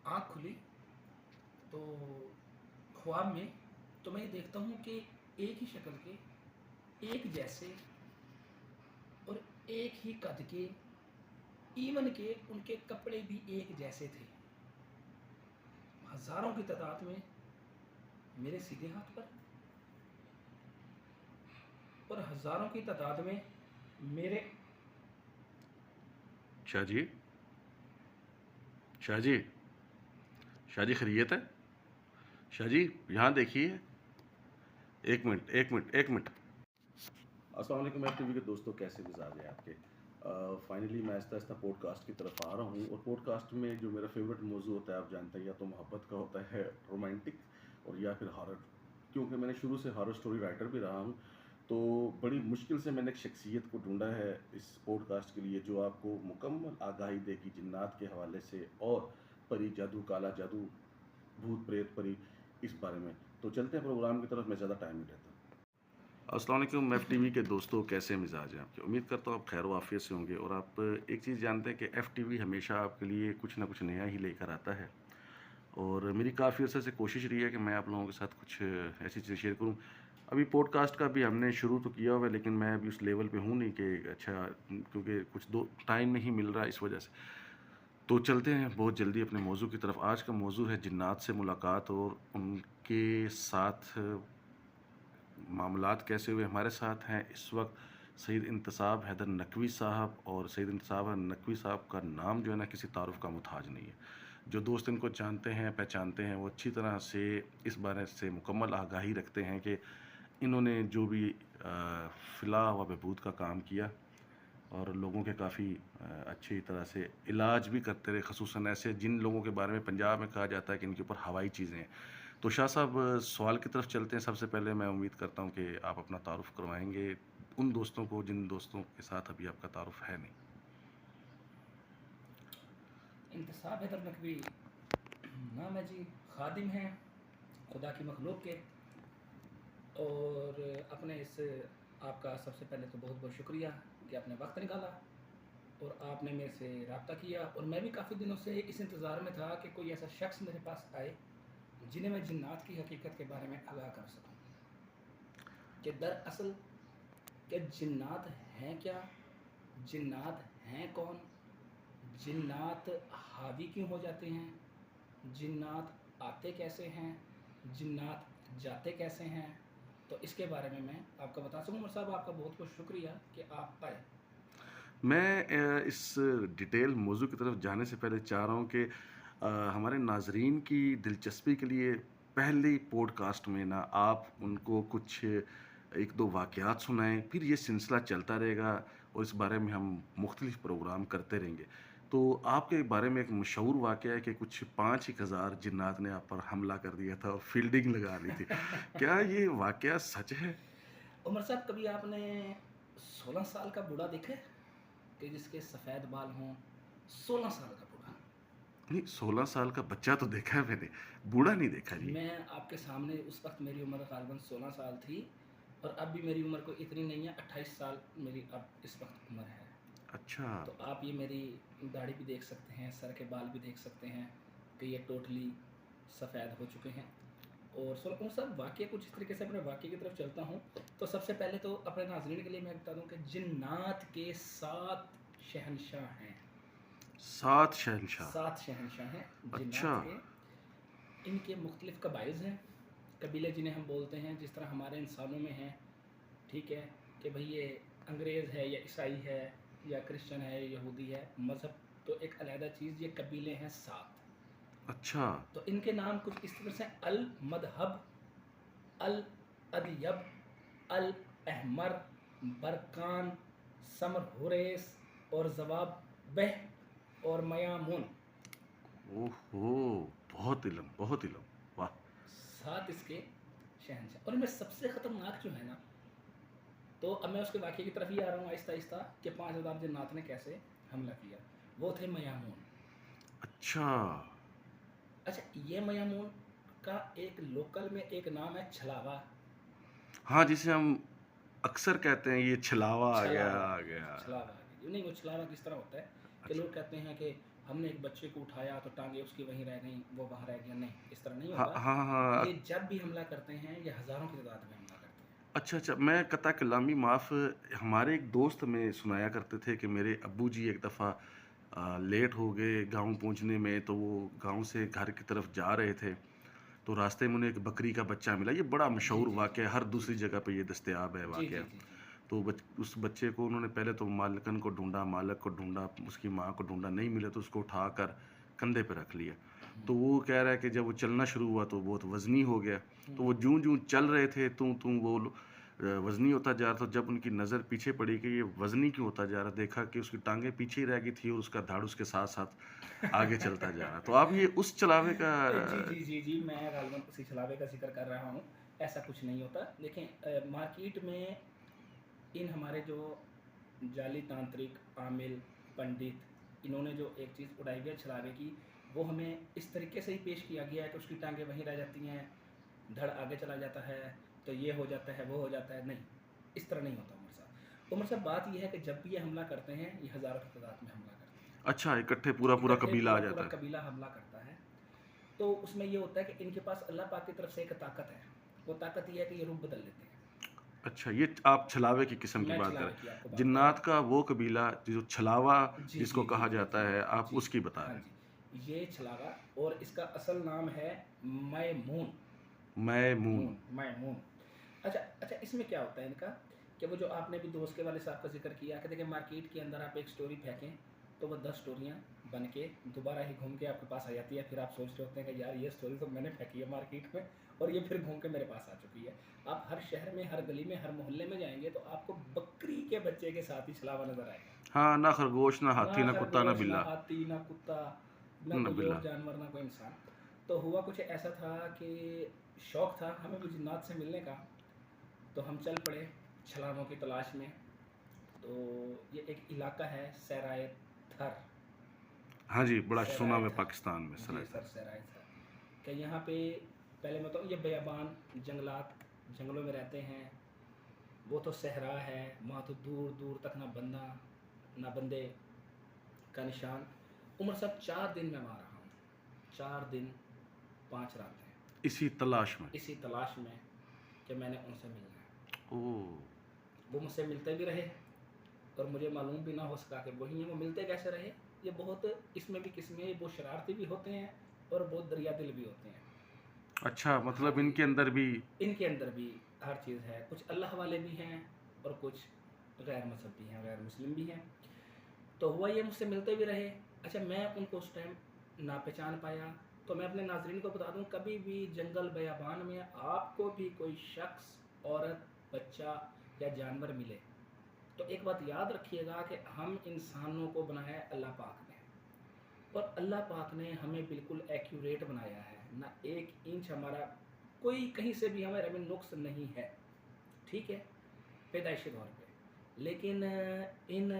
आँख खुली तो ख्वाब में तो मैं ये देखता हूँ कि एक ही शक्ल के, एक जैसे और एक ही कद के, इवन के उनके कपड़े भी एक जैसे थे। हजारों की तादाद में मेरे सीधे हाथ पर और हजारों की तादाद में मेरे। शाह जी, शाह जी, शाह जी खैरियत है? शाह जी, यहाँ देखिए। एक मिनट, एक मिनट, एक मिनट। अस्सलाम वालेकुम एफ टीवी के दोस्तों, कैसे मिजाज है आपके? फाइनली मैं आहिस्ता आहिस्ता पॉडकास्ट की तरफ आ रहा हूँ, और पॉडकास्ट में जो मेरा फेवरेट मौजू होता है आप जानते हैं, या तो मोहब्बत का होता है, रोमांटिक, और या फिर हॉरर। क्योंकि मैंने शुरू से हॉरर स्टोरी राइटर भी रहा हूँ, तो बड़ी मुश्किल से मैंने एक शख्सियत को ढूंढा है इस पॉडकास्ट के लिए जो आपको मुकम्मल आगाही देगी जिन्नात के हवाले से, और परी जादू, काला जादू, भूत प्रेत परी, इस बारे में। तो चलते हैं प्रोग्राम की तरफ, मैं ज़्यादा टाइम नहीं लेता। अस्सलाम वालेकुम एफ टीवी के दोस्तों, कैसे मिजाज हैं आपके? उम्मीद करता हूँ आप खैर वाफियत से होंगे। और आप एक चीज़ जानते हैं कि एफ टीवी हमेशा आपके लिए कुछ ना कुछ नया ही लेकर आता है, और मेरी काफ़ी अर्से से कोशिश रही है कि मैं आप लोगों के साथ कुछ ऐसी चीज़ें शेयर करूँ। अभी पॉडकास्ट का भी हमने शुरू तो किया हुआ है, लेकिन मैं अभी उस लेवल पे हूँ नहीं कि अच्छा, क्योंकि कुछ दो टाइम नहीं मिल रहा इस वजह से। तो चलते हैं बहुत जल्दी अपने मौजू की तरफ। आज का मौजू है जिन्नात से मुलाकात और उनके साथ मामलात कैसे हुए। हमारे साथ हैं इस वक्त सईद इंतसाब हैदर नकवी साहब, और सईद इंतसाब नकवी साहब का नाम जो है ना किसी तारुफ का मुताज नहीं है। जो दोस्त इनको जानते हैं, पहचानते हैं, वो अच्छी तरह से इस बारे से मुकम्मल आगाही रखते हैं कि इन्होंने जो भी फ़िला व बहबूद का काम किया, और लोगों के काफ़ी अच्छी तरह से इलाज भी करते रहे, ख़ुसूसन ऐसे जिन लोगों के बारे में पंजाब में कहा जाता है कि इनके ऊपर हवाई चीज़ें हैं। तो शाह साहब, सवाल की तरफ चलते हैं। सबसे पहले मैं उम्मीद करता हूँ कि आप अपना तारुफ़ करवाएँगे उन दोस्तों को जिन दोस्तों के साथ अभी आपका तारुफ़ है नहीं। इंतसाब हैदर नकवी नाम है जी, खादिम हैं खुदा की मखलूक के। और अपने इस आपका सबसे पहले तो बहुत बहुत शुक्रिया कि आपने वक्त निकाला और आपने मेरे से रब्ता किया। और मैं भी काफ़ी दिनों से इस इंतज़ार में था कि कोई ऐसा शख्स मेरे पास आए जिन्हें मैं जिन्नात की हकीकत के बारे में आगाह कर सकूं कि दरअसल कि जिन्नात हैं क्या, जिन्नात हैं कौन, जिन्नात हावी क्यों हो जाते हैं, जिन्नात आते कैसे हैं, जिन्नात जाते कैसे हैं। तो इसके बारे में मैं आपको बता सकूँ। उमर साहब, आपका बहुत बहुत शुक्रिया कि आप आए। मैं इस डिटेल मौजू की तरफ जाने से पहले चाह रहा हूँ कि हमारे नाजरीन की दिलचस्पी के लिए पहले पॉडकास्ट में ना आप उनको कुछ एक दो वाक़यात सुनाएं, फिर ये सिलसिला चलता रहेगा, और इस बारे में हम मुख्तलिफ प्रोग्राम करते रहेंगे। तो आपके बारे में एक मशहूर वाक़या है कि कुछ 5,000 जिन्नात ने आप पर हमला कर दिया था और फील्डिंग लगा ली थी। क्या ये वाक़या सच है? उमर साहब, कभी आपने 16 साल का बूढ़ा देखा है कि जिसके सफ़ेद बाल हों? 16 साल का बूढ़ा। नहीं, 16 साल का बच्चा तो देखा है मैंने, बूढ़ा नहीं देखा जी। मैं आपके सामने, उस वक्त मेरी उम्र ग़ालिबन 16 साल थी और अब भी मेरी उम्र कोई इतनी नहीं है, 28 साल मेरी अब इस वक्त उम्र है। अच्छा। तो आप ये मेरी दाढ़ी भी देख सकते हैं, सर के बाल भी देख सकते हैं कि ये टोटली सफ़ेद हो चुके हैं। और सोलह साहब, वाक़या कुछ इस तरीके से, अपने वाक़े की तरफ चलता हूँ। तो सबसे पहले तो अपने नाज़रीन के लिए मैं बता दूँ कि जिन्नात के 7 शहंशाह हैं। 7 शहंशाह। 7 शहंशाह हैं अच्छा। जिन्नात के। इनके मुख्तलिफ़ कबाइल हैं, कबीले जिन्हें हम बोलते हैं, जिस तरह हमारे इंसानों में हैं। ठीक है कि भाई ये अंग्रेज़ है या ईसाई है या क्रिश्चियन है या यहूदी है, मज़हब तो एक अलहदा चीज़। ये कबीले हैं 7। अच्छा। तो इनके नाम कुछ इस तरह से: अल मदहब, अल अदयब, अल अहमर, बरकान, समर हुरेस और जवाब बह और मयामुन। ओहो, बहुत इल्म, बहुत इल्म। वाह। 7 इसके शहनशाह। और इनमें सबसे ख़तरनाक जो है ना, तो अब मैं उसके वाक़े की तरफ ही आ रहा हूँ आहिस्ता आहिस्ता कि 5,000 जन्नात ने कैसे हमला किया। वो थे मयामुन। अच्छा। अच्छा, ये मयामुन का एक लोकल में एक नाम है छलावा। हाँ, जिसे हम अक्सर कहते हैं ये छलावा आ गया, छलावा आ आ गया, गया। छलावा आ गया। नहीं, वो छलावा किस तरह होता है कि अच्छा। लोग कहते हैं कि हमने एक बच्चे को उठाया तो टांगे उसकी वहीं रह गई, वो वहाँ रह गया, नहीं, इस तरह नहीं हाँ होता। हाँ हाँ। ये जब भी हमला करते हैं ये हज़ारों की तादाद में हमला करते हैं। अच्छा अच्छा, मैं कता कलामी माफ़, हमारे एक दोस्त में सुनाया करते थे कि मेरे अब्बू जी एक दफ़ा लेट हो गए गांव पहुंचने में, तो वो गांव से घर की तरफ जा रहे थे, तो रास्ते में उन्हें एक बकरी का बच्चा मिला। ये बड़ा जी मशहूर जी जी वाक़या, हर जी दूसरी जगह पे ये दस्तयाब है जी जी वाक़या। जी जी। तो उस बच्चे को उन्होंने पहले तो मालकन को ढूंढा, मालक को ढूंढा, उसकी माँ को ढूंढा, नहीं मिला तो उसको उठाकर कंधे पे रख लिया। तो वो कह रहा है कि जब वो चलना शुरू हुआ तो बहुत वज़नी हो गया। तो वो जूं जूं चल रहे थे वो वज़नी होता जा रहा था। जब उनकी नज़र पीछे पड़ी कि ये वज़नी क्यों होता जा रहा, देखा कि उसकी टांगें पीछे ही रह गई थी और उसका धड़ उसके साथ साथ आगे चलता जा रहा। तो आप ये उस चलावे का जी जी जी जी, मैं गालिबन उसी छलावे का जिक्र कर रहा हूँ। ऐसा कुछ नहीं होता। देखें, मार्केट में इन हमारे जो जाली तांत्रिक, आमिल, पंडित, इन्होंने जो एक चीज़ उड़ाई हुई है छलावे की, वो हमें इस तरीके से ही पेश किया गया है कि उसकी टांगें वहीं रह जाती हैं, धड़ आगे चला जाता है, तो ये हो जाता है, वो हो जाता है। नहीं, इस तरह नहीं होता उमर साहब। उमर साहब, बात यह है कि जब भी ये हमला करते हैं ये हज़ारों की तादाद में हमला करते हैं। अच्छा, इकट्ठे पूरा पूरा इकट्ठे कबीला आ पूरा पूरा जाता है। कबीला हमला करता है। तो उसमें ये होता है कि इनके पास अल्लाह पाक की तरफ से एक ताकत है। वो ताकत ये है कि ये रूप बदल लेते हैं। अच्छा, ये आप छलावे की किस्म की मैं बात छलावे की करें। आपको बात कर रहा जिन्नात का वो कबीला जो छलावा हूँ। जी जिसको जी जी कहा जी जाता जी है, आप जी। उसकी बता हाँ रहे जी, ये छलावा, और इसका असल नाम है मैमून। हैं। मैमून। मैमून। अच्छा अच्छा, इसमें क्या होता है इनका, कि वो जो आपने भी दोस्त के वाले साहब का जिक्र किया कि देखिए मार्केट के अंदर आप एक स्टोरी फेंकें तो वो 10 स्टोरियाँ बन के दोबारा ही घूम के आपके पास आ जाती है। फिर आप सोच रहे होते हैं कि यार ये स्टोरी तो मैंने फेंकी है मार्केट में और ये फिर घूम के मेरे पास आ चुकी है। आप हर शहर में, हर गली में, हर मोहल्ले में जाएंगे तो आपको बकरी के बच्चे के साथ ही छलावा नजर आएगा। हाँ, ना खरगोश, ना ना हाथी, ना कुत्ता, ना खरगोश, ना बिल्ला। हाथी, ना कुत्ता, ना ना कोई बिल्ला। और जानवर, ना कोई इंसान। तो हुआ कुछ ऐसा था कि शौक़ था हमें भी जिन्नात से मिलने का, तो हम चल पड़े छलावों की तलाश में। तो ये एक इलाका है सहराए थर। हाँ जी, बड़ा सुना सहराए मैं थर, पाकिस्तान में जी सराय सर, था। सहराए थर। कि यहाँ पे पहले मैं बताऊँ, ये बयाबान जंगलात, जंगलों में रहते हैं। वो तो सहरा है, वहाँ तो दूर दूर तक ना बंदा ना बंदे का निशान। उम्र साहब 4 दिन मैं वहाँ रहा हूँ, 4 दिन 5 रातें, इसी तलाश में। इसी तलाश में कि मैंने उनसे मिलना है। ओह। वो मुझसे मिलते भी रहे और मुझे मालूम भी ना हो सका कि वही हैं। वो मिलते कैसे रहे, ये बहुत, इसमें भी किस्में, वो शरारती भी होते हैं और बहुत दरिया दिल भी होते हैं। अच्छा, हाँ मतलब जी, इनके अंदर भी। इनके अंदर भी हर चीज़ है। कुछ अल्लाह वाले भी हैं और कुछ गैर मजहब भी हैं, गैर मुस्लिम भी हैं। तो हुआ ये, मुझसे मिलते भी रहे। अच्छा, मैं उनको उस टाइम ना पहचान पाया। तो मैं अपने नाजरीन को बता दूं, कभी भी जंगल बयाबान में आपको भी कोई शख्स, औरत, बच्चा या जानवर मिले तो एक बात याद रखिएगा कि हम इंसानों को बनाया है अल्लाह पाक ने, और अल्लाह पाक ने हमें बिल्कुल एक्यूरेट बनाया है। ना 1 इंच हमारा कोई कहीं से भी हमारे में नुक्स नहीं है, ठीक है, पैदाइशी तौर पे। लेकिन इन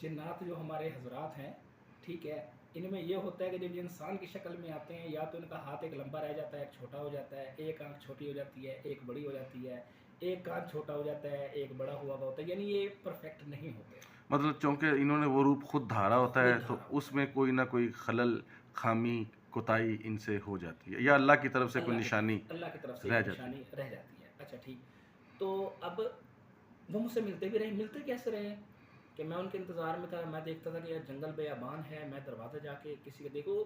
जिन्नात जो हमारे हजरात हैं, ठीक है, इनमें यह होता है कि जब ये इंसान की शक्ल में आते हैं, या तो इनका हाथ एक लंबा रह जाता है, एक छोटा हो जाता है, एक आंख छोटी हो जाती है, एक बड़ी हो जाती है, एक कान छोटा हो जाता है, एक बड़ा हुआ होता है, यानी ये परफेक्ट नहीं होते। मतलब चूंकि इन्होंने वो रूप खुद धारा होता खुद है, तो धारा होता है, उसमें कोई ना कोई खलल, खामी, कोताही इनसे हो जाती है, या अल्लाह की तरफ से कोई निशानी अल्लाह की तरफ से रह एक जाती निशानी रह जाती है। अच्छा ठीक, तो अब वो मुझसे मिलते भी रहे। मिलते कैसे रहे कि मैं उनके इंतज़ार में था। मैं देखता था कि यार जंगल बेअबान है, मैं दरवाज़ा जाके किसी का देखो,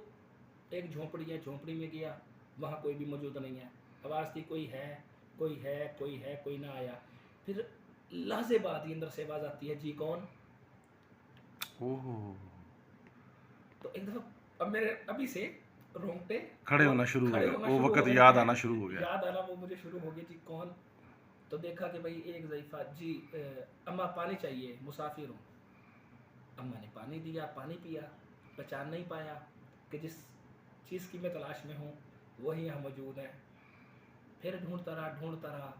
एक झोंपड़ी है, झोंपड़ी में गया, वहाँ कोई भी मौजूद नहीं है। आवाज़ थी कोई है, कोई है, कोई है, कोई ना आया। फिर लहज़े बाद ही अंदर से आवाज़ आती है, जी कौन। है। ओह। तो एक दफ़ा अब मेरे अभी से रोंगटे खड़े होना शुरू हो खड़े गए, होना वो शुरू हो वक्त गए याद हैं। आना शुरू हो गया। याद आना वो मुझे शुरू हो गई, जी कौन। तो देखा कि भाई एक ज़ईफ़ा, जी अम्मा पानी चाहिए, मुसाफिर हूँ। अम्मा ने पानी दिया, पानी पिया। पहचान नहीं पाया कि जिस चीज़ की मैं तलाश में हूँ वही यहाँ मौजूद है। फिर ढूंढता रहा, ढूंढता रहा,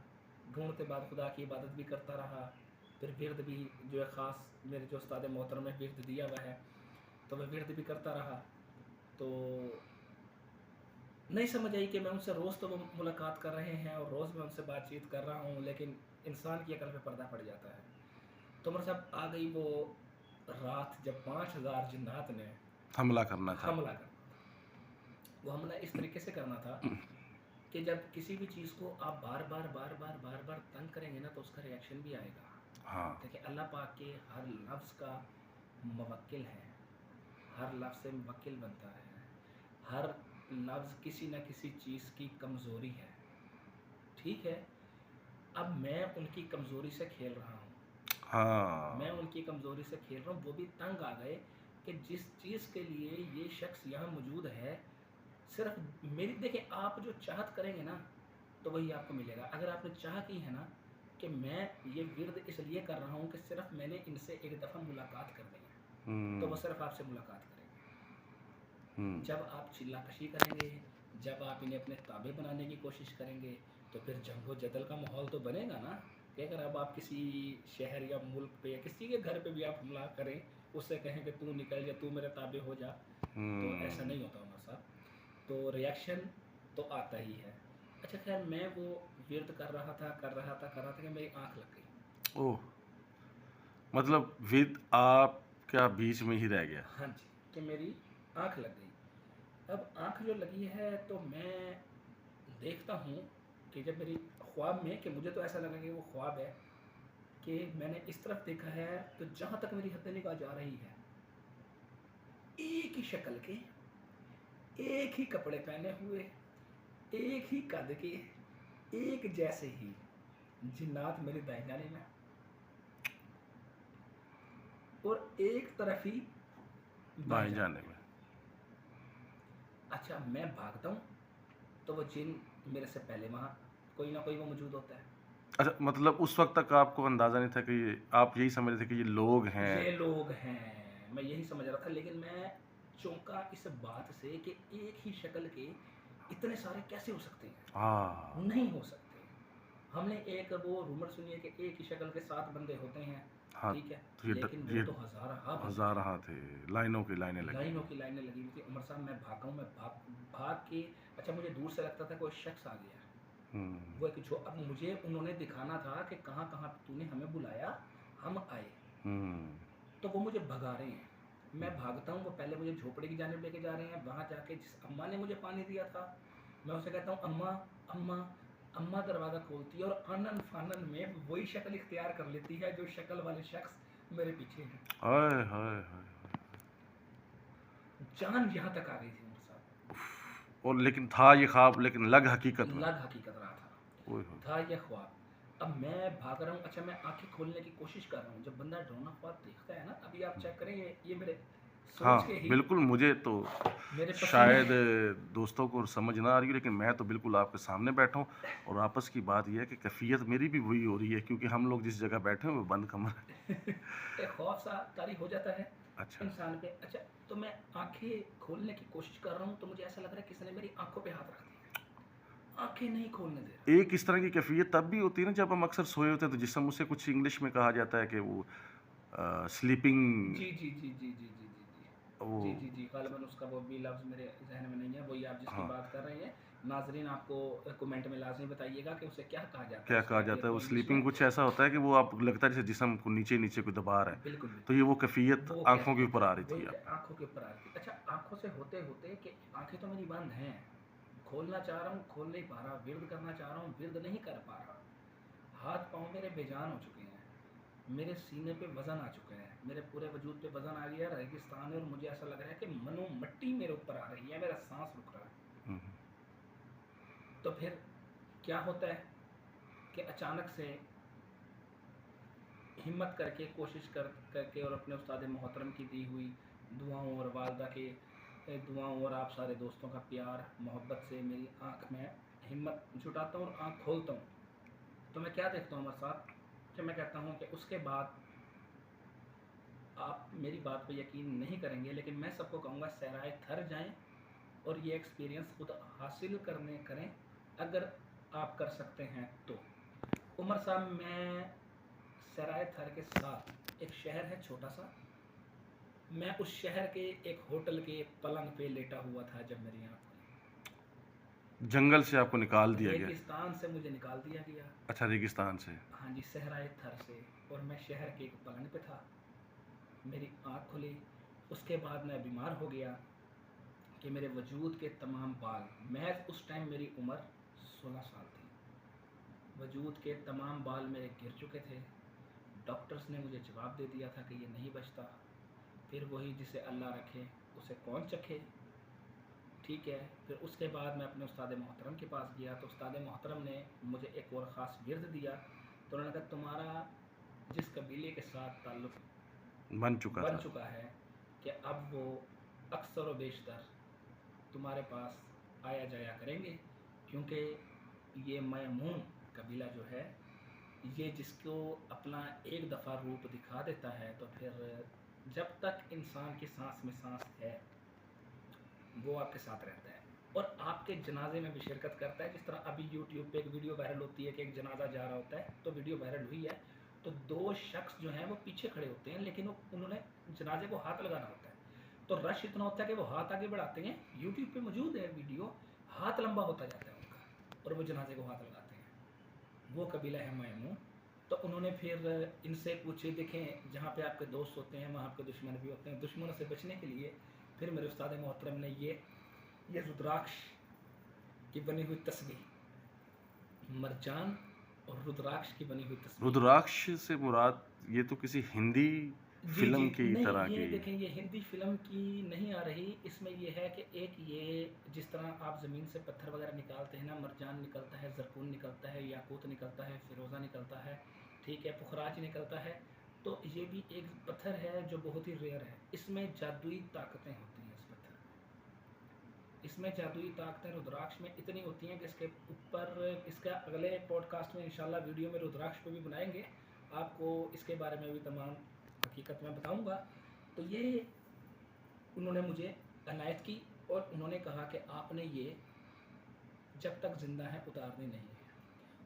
ढूंढते बाद खुदा की इबादत भी करता रहा। फिर विर्द भी जो है ख़ास, मेरे जो उस्ताद मोहतरम में विर्द दिया हुआ है, तो मैं विर्द भी करता रहा। तो नहीं समझ आई कि मैं उनसे रोज़ तो वो मुलाकात कर रहे हैं और रोज़ मैं उनसे बातचीत कर रहा हूँ, लेकिन इंसान की अकल पे पर्दा पड़ जाता है। तो मेरे साहब आ गई वो रात जब 5000 जिन्नात ने हमला करना था। हमला करना। वो हमला इस तरीके से करना था कि जब किसी भी चीज़ को आप बार बार तंग करेंगे ना तो उसका रिएक्शन भी आएगा। हाँ। देखिए अल्लाह पाक के हर लफ्ज़ का मुवक्किल है, हर लफ्ज़ से मुवक्किल बनता है, हर लफ्ज़ किसी न किसी चीज़ की कमज़ोरी है, ठीक है। अब मैं उनकी कमज़ोरी से खेल रहा हूँ, हाँ। मैं उनकी कमज़ोरी से खेल रहा हूँ। वो भी तंग आ गए कि जिस चीज़ के लिए ये शख्स यहाँ मौजूद है, सिर्फ मेरी, देखिए आप जो चाहत करेंगे ना तो वही आपको मिलेगा। अगर आपने चाह की है ना कि मैं ये विर्द इसलिए कर रहा हूँ कि सिर्फ मैंने इनसे एक दफ़ा मुलाकात कर दी है, तो वो सिर्फ आपसे मुलाकात करेंगे। जब आप चिल्लाकशी करेंगे, जब आप इन्हें अपने ताबे बनाने की कोशिश करेंगे, तो फिर जंगो जदल का माहौल तो बनेगा ना कि अगर अब आप किसी शहर या मुल्क पे या किसी के घर पे भी आप हमला करें, उससे कहें कि तू निकल जा, तू मेरे ताबे हो जा, तो ऐसा नहीं होता हमारे साथ। तो रिएक्शन तो आता ही है। अच्छा खैर, मैं वो विर्द कर रहा था कि मेरी आँख लग गई। ओह, मतलब विद आप क्या बीच में ही रह गया? हाँ जी, कि मेरी आँख लग गई। अब आँख जो लगी है तो मैं देखता हूँ कि जब मेरी ख्वाब में, कि मुझे तो ऐसा लगा कि वो ख्वाब है, कि मैंने इस तरफ देखा है तो जहाँ तक मेरी हद निगाह जा रही है, एक ही शक्ल के, एक ही कपड़े पहने हुए, एक ही कद के, एक जैसे ही जिन्नात मेरे दाएं जाने में और एक तरफ ही बाएं जाने में। अच्छा, मैं भागता हूँ तो वो जिन मेरे से पहले वहाँ कोई ना कोई वो मौजूद होता है। अच्छा, मतलब उस वक्त तक आपको अंदाज़ा नहीं था कि आप यही समझ रहे थे कि ये लोग हैं? ये लोग हैं, मैं यही समझ रहा था। लेकिन मैं चौंका इस बात से कि एक ही शक्ल के इतने सारे कैसे हो सकते हैं? हाँ। नहीं हो सकते। हमने एक वो रूमर सुनी है कि एक ही शक्ल के 7 बंदे होते हैं, हाँ, ठीक है, तो लेकिन वो तो हज़ार थे, लाइनों की लाइनें लगी। लाइनों की लाइनें लगी हुई थी। उमर साहब, मैं भागा हूँ, मैं भाग के, अच्छा मुझे दूर से लगता था कोई शख्स आ गया है, वो एक जो, अब मुझे उन्होंने दिखाना था कि कहाँ कहाँ तूने हमें बुलाया, हम आए, तो वो मुझे भगा रहे हैं। मैं भागता हूँ, वो पहले मुझे झोपड़ी की जानिब लेके जा रहे हैं। वहाँ जाके जिस अम्मा ने मुझे पानी दिया था, मैं उसे कहता हूँ अम्मा अम्मा अम्मा। दरवाज़ा खोलती है और आनन फानन में वही शक्ल इख्तियार कर लेती है जो शक्ल वाले शख्स मेरे पीछे है। हाय हाय हाय, जान यहाँ तक आ गई थी उमर साहब। और लेकिन था ये ख्वाब, लेकिन लग हकीकत में रहा था ये ख्वाब। अब मैं भाग रहा हूँ। अच्छा, मैं आंखें खोलने की कोशिश कर रहा हूँ। जब बंदा डरावना ख्वाब देखता है ना, अभी आप चेक करें, ये मेरे हाँ, सोच के ही, बिल्कुल। मुझे तो मेरे शायद दोस्तों को समझ ना आ रही है, लेकिन मैं तो बिल्कुल आपके सामने बैठा हूँ। और आपस की बात यह है कि कैफियत मेरी भी वही हो रही है, क्योंकि हम लोग जिस जगह बैठे हैं वो बंद कमरा है। एक खौफ सा तारी हो जाता है अच्छा। इंसान पे। अच्छा, तो मैं आंखें खोलने की कोशिश कर रहा हूँ तो मुझे ऐसा लग रहा है किसी ने मेरी आंखों पे हाथ रख दिया, आंखें नहीं खोलने दे रहा। एक इस तरह की कैफियत तब भी होती है ना जब हम अक्सर सोए होते हैं, तो जिसम, उसे कुछ इंग्लिश में कहा जाता है कि वो स्लीपिंग। जी जी जी जी जी जी जी वो जी जी जी गालिबन उसका वो भी लफ्ज़ मेरे जहन में नहीं है। वही आप जिसकी हाँ, बात कर रहे हैं, नाजरीन आपको कमेंट में लाजमी बताइएगा कि उसे क्या कहा जाता है। क्या उस कहा जाता कैफियत है, को वो इंग्लिश स्लीपिंग में। कुछ ऐसा होता है कि वो आप लगता है जैसे जिसम को नीचे नीचे कोई दबा रहा है। बिल्कुल तो ये वो कैफियत वो आंखों के कैफियत ऊपर आ रही वही थी आप। आंखों के ऊपर आ रही थी। अच्छा, आंखों से होते होते कि आंखें तो मेरी बंद हैं, खोलना चाह रहा हूँ, खोल नहीं पा रहा, विर्द करना चाह रहा हूँ, विर्द नहीं कर पा रहा, हाथ पाँव मेरे बेजान हो चुके हैं, मेरे सीने पे वजन आ चुका है, मेरे पूरे वजूद पे वजन आ गया, रेगिस्तान है, और मुझे ऐसा लग रहा है कि मनो मट्टी मेरे ऊपर आ रही है, मेरा सांस रुक रहा है। तो फिर क्या होता है कि अचानक से हिम्मत करके, कोशिश करके, और अपने उस्ताद मोहतरम की दी हुई दुआओं और वालदा के दुआओं और आप सारे दोस्तों का प्यार मोहब्बत से मेरी आँख में हिम्मत जुटाता हूँ और आँख खोलता हूँ। तो मैं क्या देखता हूँ हमारे साथ, कि मैं कहता हूँ कि उसके बाद आप मेरी बात पे यकीन नहीं करेंगे, लेकिन मैं सबको कहूँगा सहराए थर जाएं और ये एक्सपीरियंस खुद हासिल करें, अगर आप कर सकते हैं तो। उमर साहब, मैं सहराए थर के साथ एक शहर है छोटा सा, मैं उस शहर के एक होटल के पलंग पे लेटा हुआ था जब मेरी आँख खुली। जंगल से आपको निकाल दिया गया? रेगिस्तान से मुझे निकाल दिया गया। अच्छा, रेगिस्तान से। हाँ जी, सहराए थर से, और मैं शहर के एक पलंग पे था। मेरी आँख खुली, उसके बाद मैं बीमार हो गया कि मेरे वजूद के तमाम बाल, महज उस टाइम मेरी उम्र 16 साल थी, वजूद के तमाम बाल मेरे गिर चुके थे। डॉक्टर्स ने मुझे जवाब दे दिया था कि ये नहीं बचता। फिर वही जिसे अल्लाह रखे उसे कौन चखे, ठीक है। फिर उसके बाद मैं अपने उस्ताद मोहतरम के पास गया तो उस्ताद मोहतरम ने मुझे एक और ख़ास विर्द दिया। तो उन्होंने कहा तुम्हारा जिस कबीले के साथ ताल्लुक़ बन चुका है कि अब वो अक्सर व बेशतर तुम्हारे पास आया जाया करेंगे, क्योंकि ये मैमून कबीला जो है, ये जिसको अपना एक दफ़ा रूप दिखा देता है तो फिर जब तक इंसान की सांस में सांस है वो आपके साथ रहता है और आपके जनाजे में भी शिरकत करता है। जिस तरह अभी यूट्यूब पे एक वीडियो वायरल होती है कि एक जनाजा जा रहा होता है, तो वीडियो वायरल हुई है तो 2 शख्स जो हैं वो पीछे खड़े होते हैं, लेकिन उन्होंने जनाजे को हाथ लगाना होता है, तो रश इतना होता है कि वो हाथ आगे बढ़ाते हैं। यूट्यूब पे मौजूद है वीडियो, हाथ लंबा होता जाता है उनका और वो जनाजे को हाथ लगाते हैं। वो कबीला है मैमून। तो उन्होंने फिर इनसे पूछे, देखें जहाँ पे आपके दोस्त होते हैं वहाँ आपके दुश्मन भी होते हैं, दुश्मनों से बचने के लिए फिर मेरे उस्ताद मोहतरम ने ये रुद्राक्ष की बनी हुई तस्वीर, मरजान और रुद्राक्ष की बनी हुई तस्वीर। रुद्राक्ष से मुराद ये तो किसी हिंदी फिल्म की नहीं, तरह ये की। देखें ये हिंदी फिल्म की नहीं आ रही। इसमें ये है कि एक ये जिस तरह आप ज़मीन से पत्थर वगैरह निकालते हैं ना, मरजान निकलता है, ज़रकून निकलता है, याकूत निकलता है, फ़िरोज़ा निकलता है, ठीक है, पुखराज निकलता है। तो ये भी एक पत्थर है जो बहुत ही रेयर है। इसमें जादुई ताकतें होती हैं। इस पत्थर में, इसमें जादुई ताकतें रुद्राक्ष में इतनी होती हैं कि इसके ऊपर, इसका अगले पॉडकास्ट में इंशाल्लाह वीडियो में रुद्राक्ष पे भी बनाएंगे, आपको इसके बारे में भी तमाम हकीकत में बताऊंगा। तो ये उन्होंने मुझे अनायत की और उन्होंने कहा कि आपने ये जब तक ज़िंदा है उतारनी नहीं है,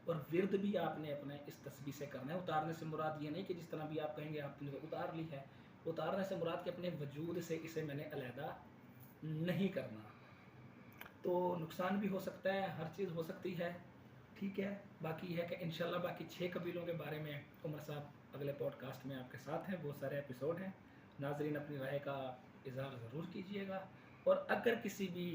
और विर्द भी आपने अपने इस तस्बीह से करना है। उतारने से मुराद ये नहीं कि जिस तरह भी आप कहेंगे आपने तो उतार ली है, उतारने से मुराद कि अपने वजूद से इसे मैंने अलहदा नहीं करना। तो नुकसान भी हो सकता है, हर चीज़ हो सकती है, ठीक है। बाकी है कि इंशाल्लाह बाकी 6 कबीलों के बारे में उमर साहब अगले पॉडकास्ट में आपके साथ हैं, बहुत सारे एपिसोड हैं। नाजरीन अपनी राय का इज़हार ज़रूर कीजिएगा, और अगर किसी भी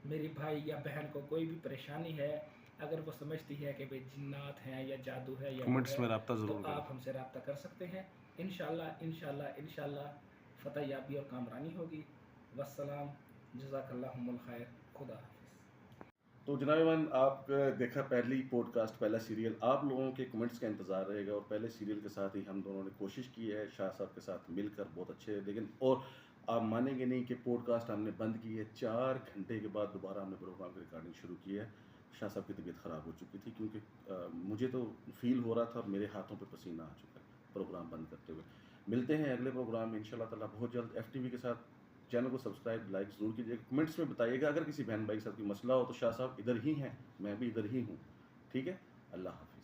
मेरी भाई या बहन को कोई भी परेशानी है, अगर वो समझती है कि भाई जिन्नात हैं या जादू है या कमेंट्स में रब्ता तो ज़रूर करें। आप हमसे रब्ता कर सकते हैं। इंशाल्लाह इंशाल्लाह इंशाल्लाह फ़तह याबी और कामरानी होगी। वस्सलाम, जज़ाकल्लाहुमुल खैर, खुदा हाफ़िज़। तो जनाब आप देखा पहली पॉडकास्ट, पहला सीरियल, आप लोगों के कमेंट्स का इंतज़ार रहेगा। और पहले सीरियल के साथ ही हम दोनों ने कोशिश की है शाह साहब के साथ मिलकर, बहुत अच्छे, लेकिन और आप मानेंगे नहीं कि पॉडकास्ट हमने बंद की है, 4 घंटे के बाद दोबारा हमने प्रोग्राम की रिकॉर्डिंग शुरू की है। शाह साहब की तबीयत ख़राब हो चुकी थी, क्योंकि मुझे तो फील हो रहा था और मेरे हाथों पे पसीना आ चुका है प्रोग्राम बंद करते हुए। मिलते हैं अगले प्रोग्राम में इंशाल्लाह ताला बहुत जल्द। FTV के साथ चैनल को सब्सक्राइब, लाइक ज़रूर कीजिएगा, कमेंट्स में बताइएगा। अगर किसी बहन भाई के साथ कोई मसला हो तो शाह साहब इधर ही हैं, मैं भी इधर ही हूँ, ठीक है। अल्लाह हाफ़िज़।